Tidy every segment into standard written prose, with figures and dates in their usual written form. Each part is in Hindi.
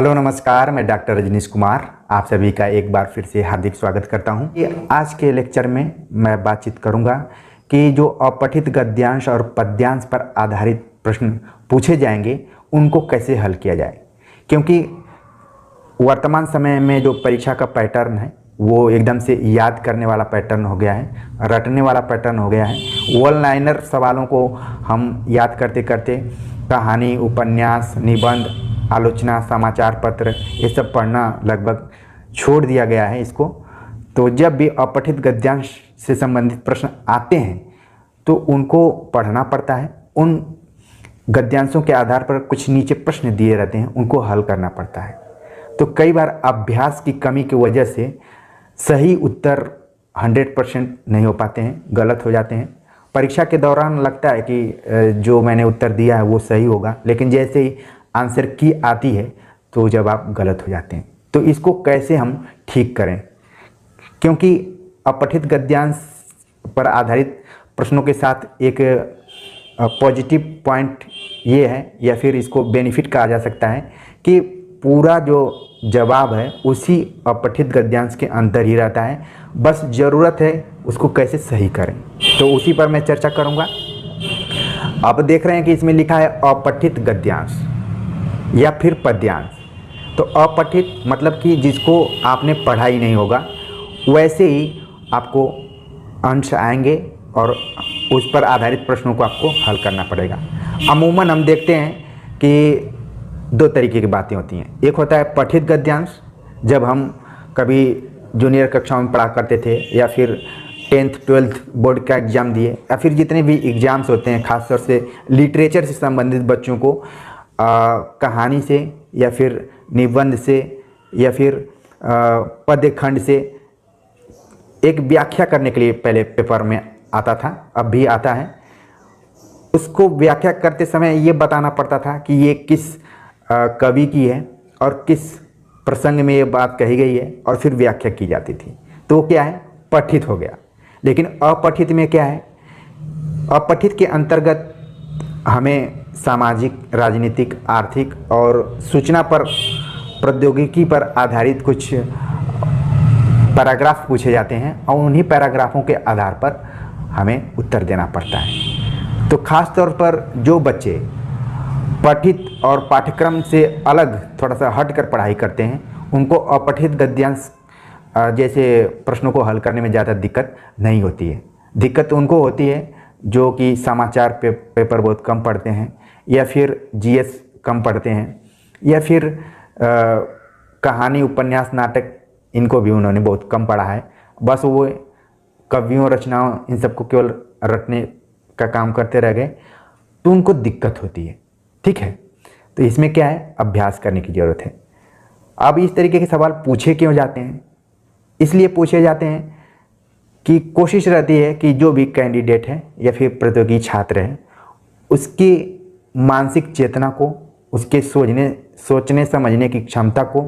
हेलो नमस्कार, मैं डॉक्टर रजनीश कुमार आप सभी का एक बार फिर से हार्दिक स्वागत करता हूं। ये आज के लेक्चर में मैं बातचीत करूंगा कि जो अपठित गद्यांश और पद्यांश पर आधारित प्रश्न पूछे जाएंगे उनको कैसे हल किया जाए, क्योंकि वर्तमान समय में जो परीक्षा का पैटर्न है वो एकदम से याद करने वाला पैटर्न हो गया है, रटने वाला पैटर्न हो गया है। वन लाइनर सवालों को हम याद करते करते कहानी, उपन्यास, निबंध, आलोचना, समाचार पत्र ये सब पढ़ना लगभग छोड़ दिया गया है इसको। तो जब भी अपठित गद्यांश से संबंधित प्रश्न आते हैं तो उनको पढ़ना पड़ता है। उन गद्यांशों के आधार पर कुछ नीचे प्रश्न दिए रहते हैं, उनको हल करना पड़ता है। तो कई बार अभ्यास की कमी की वजह से सही उत्तर 100% नहीं हो पाते हैं, गलत हो जाते हैं। परीक्षा के दौरान लगता है कि जो मैंने उत्तर दिया है वो सही होगा, लेकिन जैसे ही आंसर की आती है तो जवाब गलत हो जाते हैं। तो इसको कैसे हम ठीक करें, क्योंकि अपठित गद्यांश पर आधारित प्रश्नों के साथ एक पॉजिटिव पॉइंट ये है, या फिर इसको बेनिफिट कहा जा सकता है कि पूरा जो जवाब है उसी अपठित गद्यांश के अंदर ही रहता है, बस ज़रूरत है उसको कैसे सही करें। तो उसी पर मैं चर्चा करूँगा। आप देख रहे हैं कि इसमें लिखा है अपठित गद्यांश या फिर पद्यांश। तो अपठित मतलब कि जिसको आपने पढ़ा ही नहीं होगा, वैसे ही आपको अंश आएंगे और उस पर आधारित प्रश्नों को आपको हल करना पड़ेगा। अमूमन हम देखते हैं कि दो तरीके की बातें होती हैं। एक होता है पठित गद्यांश, जब हम कभी जूनियर कक्षाओं में पढ़ा करते थे या फिर 10th 12th बोर्ड का एग्ज़ाम दिए, या फिर जितने भी एग्ज़ाम्स होते हैं खासतौर से लिटरेचर से संबंधित बच्चों को कहानी से या फिर निबंध से या फिर पद्यखंड से एक व्याख्या करने के लिए पहले पेपर में आता था, अब भी आता है। उसको व्याख्या करते समय ये बताना पड़ता था कि ये किस कवि की है और किस प्रसंग में ये बात कही गई है, और फिर व्याख्या की जाती थी। तो क्या है, पठित हो गया। लेकिन अपठित में क्या है, अपठित के अंतर्गत हमें सामाजिक, राजनीतिक, आर्थिक और सूचना पर, प्रौद्योगिकी पर आधारित कुछ पैराग्राफ पूछे जाते हैं और उन्हीं पैराग्राफों के आधार पर हमें उत्तर देना पड़ता है। तो ख़ास तौर पर जो बच्चे पठित और पाठ्यक्रम से अलग थोड़ा सा हट कर पढ़ाई करते हैं, उनको अपठित गद्यांश जैसे प्रश्नों को हल करने में ज़्यादा दिक्कत नहीं होती है। दिक्कत उनको होती है जो कि समाचार पेपर बहुत कम पढ़ते हैं, या फिर जीएस कम पढ़ते हैं, या फिर कहानी, उपन्यास, नाटक इनको भी उन्होंने बहुत कम पढ़ा है। बस वो कवियों, रचनाओं इन सबको केवल रटने का काम करते रह गए, तो उनको दिक्कत होती है। ठीक है, तो इसमें क्या है, अभ्यास करने की ज़रूरत है। अब इस तरीके के सवाल पूछे क्यों जाते हैं, इसलिए पूछे जाते हैं कि कोशिश रहती है कि जो भी कैंडिडेट है या फिर प्रतियोगी छात्र है, उसकी मानसिक चेतना को, उसके सोचने समझने की क्षमता को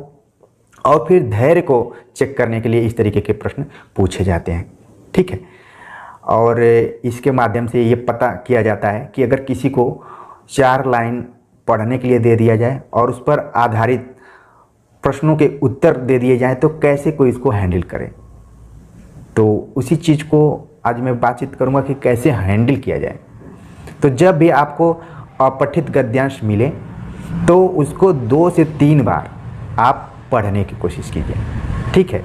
और फिर धैर्य को चेक करने के लिए इस तरीके के प्रश्न पूछे जाते हैं। ठीक है, और इसके माध्यम से ये पता किया जाता है कि अगर किसी को 4 लाइन पढ़ने के लिए दे दिया जाए और उस पर आधारित प्रश्नों के उत्तर दे दिए जाएं तो कैसे कोई इसको हैंडल करे। तो उसी चीज़ को आज मैं बातचीत करूंगा कि कैसे हैंडल किया जाए। तो जब भी आपको अपठित गद्यांश मिले तो उसको 2 से 3 बार आप पढ़ने की कोशिश कीजिए। ठीक है,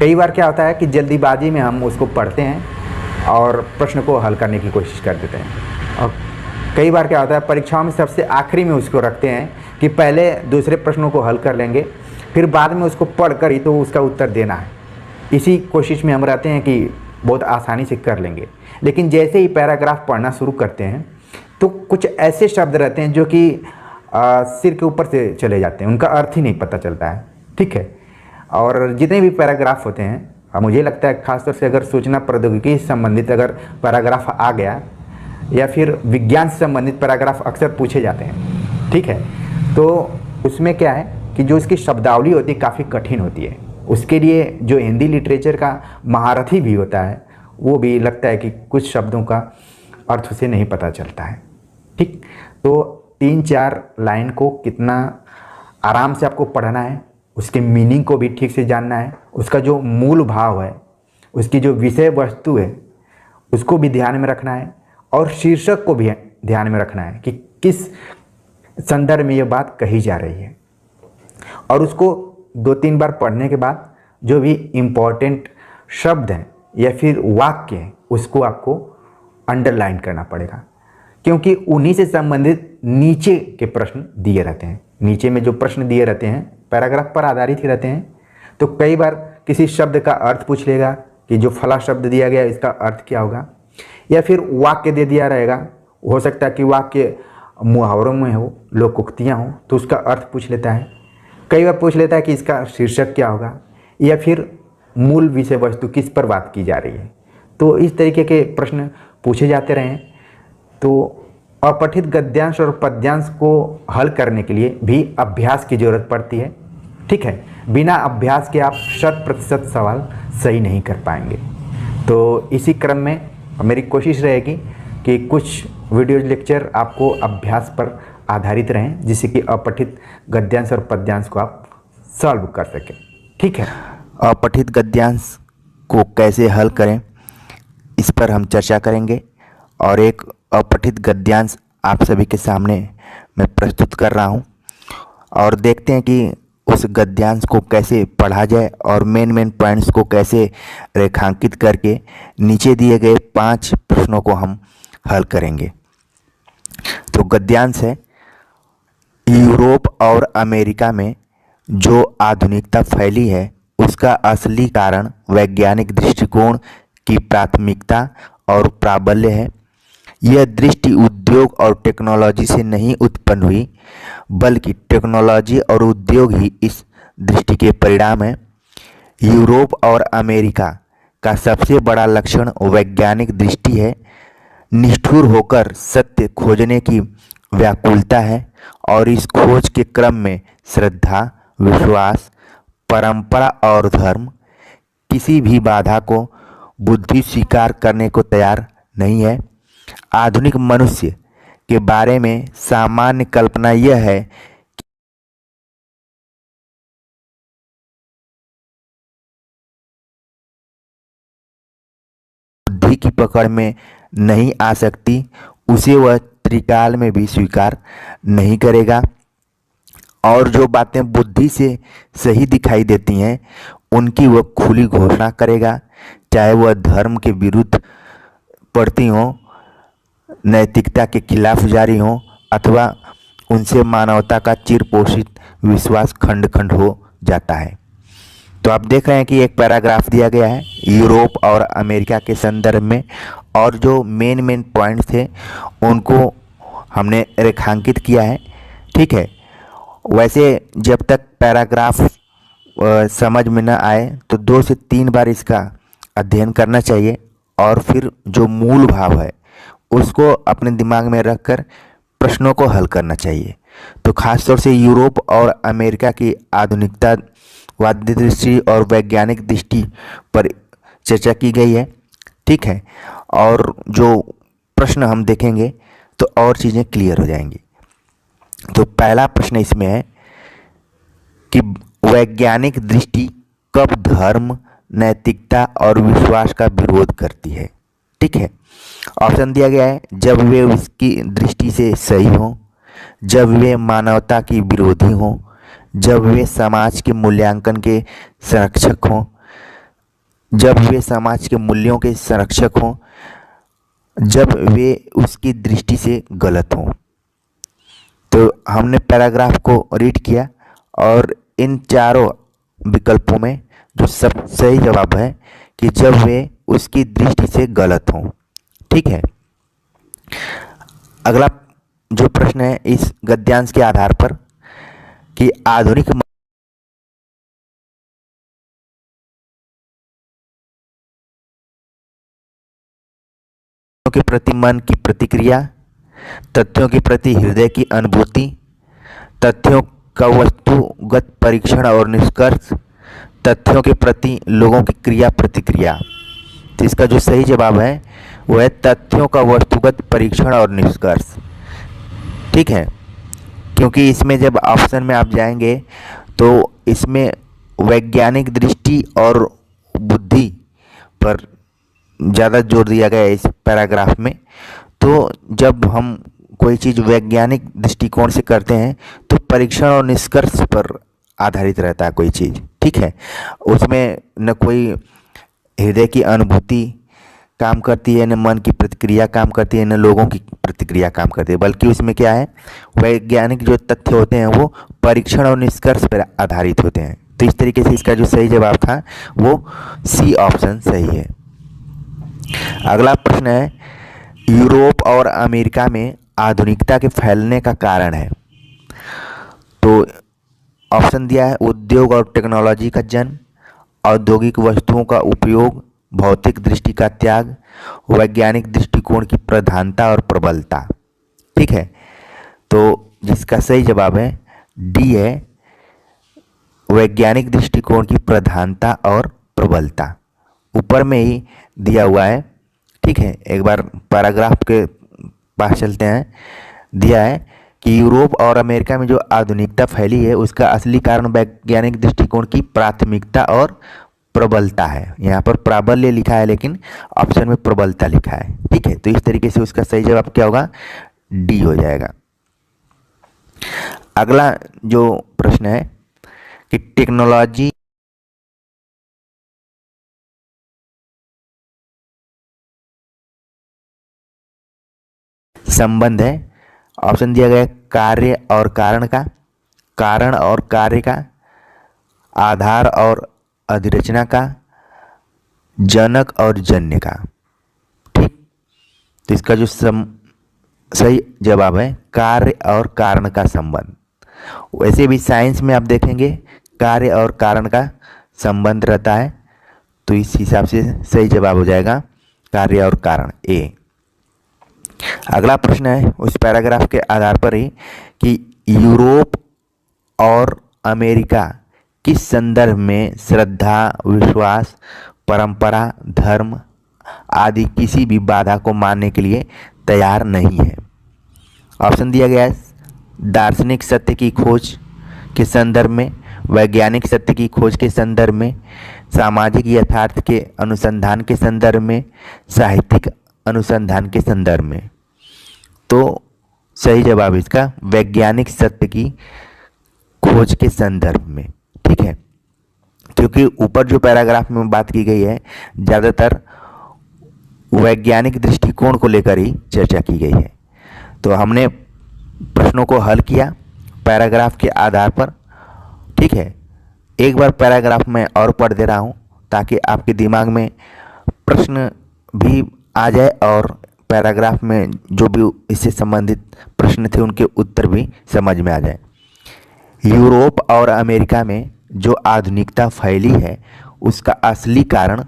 कई बार क्या होता है कि जल्दीबाजी में हम उसको पढ़ते हैं और प्रश्न को हल करने की कोशिश कर देते हैं, और कई बार क्या होता है परीक्षाओं में सबसे आखिरी में उसको रखते हैं कि पहले दूसरे प्रश्नों को हल कर लेंगे, फिर बाद में उसको पढ़कर ही तो उसका उत्तर देना है। इसी कोशिश में हम रहते हैं कि बहुत आसानी से कर लेंगे, लेकिन जैसे ही पैराग्राफ पढ़ना शुरू करते हैं तो कुछ ऐसे शब्द रहते हैं जो कि सिर के ऊपर से चले जाते हैं, उनका अर्थ ही नहीं पता चलता है। ठीक है, और जितने भी पैराग्राफ होते हैं, मुझे लगता है खासतौर से अगर सूचना प्रौद्योगिकी से संबंधित अगर पैराग्राफ आ गया या फिर विज्ञान से संबंधित पैराग्राफ अक्सर पूछे जाते हैं। ठीक है, तो उसमें क्या है कि जो इसकी शब्दावली होती है काफ़ी कठिन होती है। उसके लिए जो हिंदी लिटरेचर का महारथी भी होता है वो भी लगता है कि कुछ शब्दों का अर्थ उसे नहीं पता चलता है। ठीक, तो 3-4 लाइन को कितना आराम से आपको पढ़ना है, उसके मीनिंग को भी ठीक से जानना है, उसका जो मूल भाव है, उसकी जो विषय वस्तु है उसको भी ध्यान में रखना है, और शीर्षक को भी ध्यान में रखना है कि किस संदर्भ में ये बात कही जा रही है। और उसको 2-3 बार पढ़ने के बाद जो भी इम्पोर्टेंट शब्द हैं या फिर वाक्य हैं उसको आपको अंडरलाइन करना पड़ेगा, क्योंकि उन्हीं से संबंधित नीचे के प्रश्न दिए रहते हैं। नीचे में जो प्रश्न दिए रहते हैं पैराग्राफ पर आधारित ही रहते हैं। तो कई बार किसी शब्द का अर्थ पूछ लेगा कि जो फला शब्द दिया गया इसका अर्थ क्या होगा, या फिर वाक्य दे दिया रहेगा, हो सकता है कि वाक्य मुहावरों में हो, लोकोक्तियाँ हो, तो उसका अर्थ पूछ लेता है। कई बार पूछ लेता है कि इसका शीर्षक क्या होगा, या फिर मूल विषय वस्तु किस पर बात की जा रही है। तो इस तरीके के प्रश्न पूछे जाते रहे। तो अपठित गद्यांश और पद्यांश को हल करने के लिए भी अभ्यास की ज़रूरत पड़ती है। ठीक है, बिना अभ्यास के आप 100% सवाल सही नहीं कर पाएंगे। तो इसी क्रम में मेरी कोशिश रहेगी कि कुछ वीडियो लेक्चर आपको अभ्यास पर आधारित रहें, जिससे कि अपठित गद्यांश और पद्यांश को आप सॉल्व कर सकें। ठीक है, अपठित गद्यांश को कैसे हल करें इस पर हम चर्चा करेंगे, और एक अपठित गद्यांश आप सभी के सामने मैं प्रस्तुत कर रहा हूं, और देखते हैं कि उस गद्यांश को कैसे पढ़ा जाए और मेन पॉइंट्स को कैसे रेखांकित करके नीचे दिए गए 5 प्रश्नों को हम हल करेंगे। तो गद्यांश है, यूरोप और अमेरिका में जो आधुनिकता फैली है उसका असली कारण वैज्ञानिक दृष्टिकोण की प्राथमिकता और प्राबल्य है। यह दृष्टि उद्योग और टेक्नोलॉजी से नहीं उत्पन्न हुई, बल्कि टेक्नोलॉजी और उद्योग ही इस दृष्टि के परिणाम है। यूरोप और अमेरिका का सबसे बड़ा लक्षण वैज्ञानिक दृष्टि है। निष्ठुर होकर सत्य खोजने की व्याकुलता है, और इस खोज के क्रम में श्रद्धा, विश्वास, परंपरा और धर्म किसी भी बाधा को बुद्धि स्वीकार करने को तैयार नहीं है। आधुनिक मनुष्य के बारे में सामान्य कल्पना यह है कि बुद्धि की पकड़ में नहीं आ सकती, उसे वह त्रिकाल में भी स्वीकार नहीं करेगा, और जो बातें बुद्धि से सही दिखाई देती हैं उनकी वह खुली घोषणा करेगा, चाहे वह धर्म के विरुद्ध पड़ती हों, नैतिकता के खिलाफ जारी हों, अथवा उनसे मानवता का चिरपोषित विश्वास खंड खंड हो जाता है। तो आप देख रहे हैं कि एक पैराग्राफ दिया गया है यूरोप और अमेरिका के संदर्भ में, और जो मेन पॉइंट्स थे उनको हमने रेखांकित किया है। ठीक है, वैसे जब तक पैराग्राफ समझ में न आए तो 2 से 3 बार इसका अध्ययन करना चाहिए, और फिर जो मूल भाव है उसको अपने दिमाग में रखकर प्रश्नों को हल करना चाहिए। तो खास तौर से यूरोप और अमेरिका की आधुनिकतावादी दृष्टि और वैज्ञानिक दृष्टि पर चर्चा की गई है। ठीक है, और जो प्रश्न हम देखेंगे तो और चीज़ें क्लियर हो जाएंगी। तो पहला प्रश्न इसमें है कि वैज्ञानिक दृष्टि कब धर्म, नैतिकता और विश्वास का विरोध करती है। ठीक है, ऑप्शन दिया गया है जब वे उसकी दृष्टि से सही हों, जब वे मानवता की विरोधी हों, जब वे समाज के मूल्यांकन के संरक्षक हों, जब वे समाज के मूल्यों के संरक्षक हों, जब वे उसकी दृष्टि से गलत हों। तो हमने पैराग्राफ को रीड किया, और इन चारों विकल्पों में जो सब सही जवाब है कि जब वे उसकी दृष्टि से गलत हों। ठीक है, अगला जो प्रश्न है इस गद्यांश के आधार पर कि आधुनिक के प्रति मन की प्रतिक्रिया, तथ्यों के प्रति हृदय की अनुभूति, तथ्यों का वस्तुगत परीक्षण और निष्कर्ष, तथ्यों के प्रति लोगों की क्रिया प्रतिक्रिया। तो इसका जो सही जवाब है वो है तथ्यों का वस्तुगत परीक्षण और निष्कर्ष। ठीक है, क्योंकि इसमें जब ऑप्शन में आप जाएंगे तो इसमें वैज्ञानिक दृष्टि और बुद्धि पर ज़्यादा जोर दिया गया है इस पैराग्राफ में। तो जब हम कोई चीज़ वैज्ञानिक दृष्टिकोण से करते हैं तो परीक्षण और निष्कर्ष पर आधारित रहता है कोई चीज़, ठीक है। उसमें न कोई हृदय की अनुभूति काम करती है, न मन की प्रतिक्रिया काम करती है, न लोगों की प्रतिक्रिया काम करती है, बल्कि उसमें क्या है, वैज्ञानिक जो तथ्य होते हैं वो परीक्षण और निष्कर्ष पर आधारित होते हैं। तो इस तरीके से इसका जो सही जवाब था वो सी ऑप्शन सही है। अगला प्रश्न है, यूरोप और अमेरिका में आधुनिकता के फैलने का कारण है। तो ऑप्शन दिया है उद्योग और टेक्नोलॉजी का जन्म, औद्योगिक वस्तुओं का उपयोग, भौतिक दृष्टि का त्याग, वैज्ञानिक दृष्टिकोण की प्रधानता और प्रबलता, ठीक है। तो जिसका सही जवाब है डी है, वैज्ञानिक दृष्टिकोण की प्रधानता और प्रबलता। ऊपर में ही दिया हुआ है, ठीक है। एक बार पैराग्राफ के पास चलते हैं। दिया है कि यूरोप और अमेरिका में जो आधुनिकता फैली है उसका असली कारण वैज्ञानिक दृष्टिकोण की प्राथमिकता और प्रबलता है। यहाँ पर प्राबल्य लिखा है लेकिन ऑप्शन में प्रबलता लिखा है, ठीक है। तो इस तरीके से उसका सही जवाब क्या होगा, डी हो जाएगा। अगला जो प्रश्न है कि टेक्नोलॉजी संबंध है। ऑप्शन दिया गया कार्य और कारण का, कारण और कार्य का, आधार और अधिरचना का, जनक और जन्य का, ठीक। तो इसका जो सही जवाब है कार्य और कारण का संबंध। वैसे भी साइंस में आप देखेंगे कार्य और कारण का संबंध रहता है, तो इस हिसाब से सही जवाब हो जाएगा कार्य और कारण, ए। अगला प्रश्न है उस पैराग्राफ के आधार पर ही कि यूरोप और अमेरिका किस संदर्भ में श्रद्धा, विश्वास, परंपरा, धर्म आदि किसी भी बाधा को मानने के लिए तैयार नहीं है। ऑप्शन दिया गया है दार्शनिक सत्य की खोज के संदर्भ में, वैज्ञानिक सत्य की खोज के संदर्भ में, सामाजिक यथार्थ के अनुसंधान के संदर्भ में, साहित्यिक अनुसंधान के संदर्भ में। तो सही जवाब इसका वैज्ञानिक सत्य की खोज के संदर्भ में, ठीक है। क्योंकि ऊपर जो पैराग्राफ में बात की गई है ज़्यादातर वैज्ञानिक दृष्टिकोण को लेकर ही चर्चा की गई है। तो हमने प्रश्नों को हल किया पैराग्राफ के आधार पर, ठीक है। एक बार पैराग्राफ में और पढ़ दे रहा हूँ ताकि आपके दिमाग में प्रश्न भी आ जाए और पैराग्राफ में जो भी इससे संबंधित प्रश्न थे उनके उत्तर भी समझ में आ जाए। यूरोप और अमेरिका में जो आधुनिकता फैली है उसका असली कारण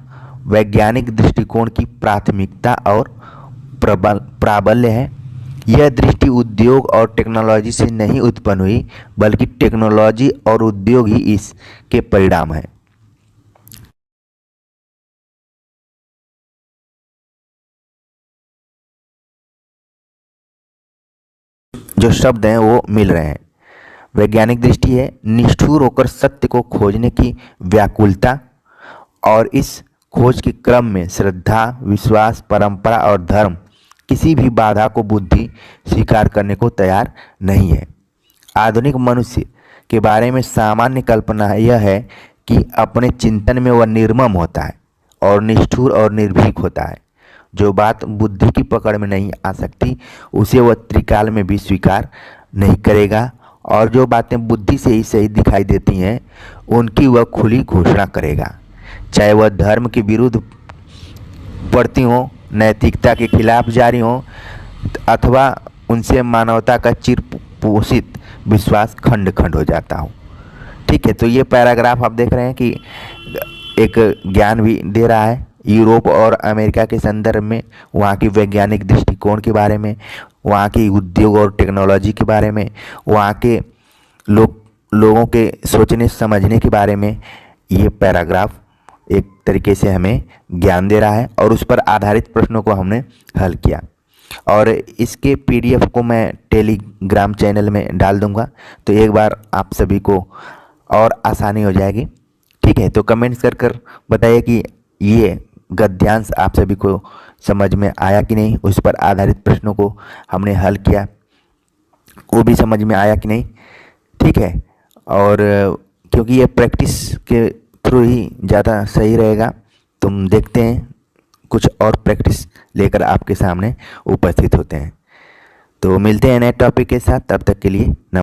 वैज्ञानिक दृष्टिकोण की प्राथमिकता और प्राबल्य है। यह दृष्टि उद्योग और टेक्नोलॉजी से नहीं उत्पन्न हुई बल्कि टेक्नोलॉजी और उद्योग ही इसके परिणाम है। जो शब्द हैं वो मिल रहे हैं। वैज्ञानिक दृष्टि है निष्ठुर होकर सत्य को खोजने की व्याकुलता, और इस खोज के क्रम में श्रद्धा, विश्वास, परंपरा और धर्म किसी भी बाधा को बुद्धि स्वीकार करने को तैयार नहीं है। आधुनिक मनुष्य के बारे में सामान्य कल्पना यह है कि अपने चिंतन में वह निर्मम होता है और निष्ठुर और निर्भीक होता है। जो बात बुद्धि की पकड़ में नहीं आ सकती उसे वह त्रिकाल में भी स्वीकार नहीं करेगा, और जो बातें बुद्धि से ही सही दिखाई देती हैं उनकी वह खुली घोषणा करेगा, चाहे वह धर्म के विरुद्ध पड़ती हों, नैतिकता के खिलाफ जारी हों, अथवा उनसे मानवता का चिरपोषित विश्वास खंड खंड हो जाता हो, ठीक है। तो ये पैराग्राफ आप देख रहे हैं कि एक ज्ञान भी दे रहा है यूरोप और अमेरिका के संदर्भ में, वहाँ की वैज्ञानिक दृष्टिकोण के बारे में, वहाँ की उद्योग और टेक्नोलॉजी के बारे में, वहाँ के लोगों के सोचने समझने के बारे में। ये पैराग्राफ एक तरीके से हमें ज्ञान दे रहा है और उस पर आधारित प्रश्नों को हमने हल किया। और इसके पीडीएफ को मैं टेलीग्राम चैनल में डाल दूंगा, तो एक बार आप सभी को और आसानी हो जाएगी। ठीक है, तो कमेंट्स कर बताइए कि ये गद्यांश आप सभी को समझ में आया कि नहीं, उस पर आधारित प्रश्नों को हमने हल किया वो भी समझ में आया कि नहीं। ठीक है, और क्योंकि ये प्रैक्टिस के थ्रू ही ज़्यादा सही रहेगा, तुम देखते हैं कुछ और प्रैक्टिस लेकर आपके सामने उपस्थित होते हैं। तो मिलते हैं नए टॉपिक के साथ, तब तक के लिए नमस्कार।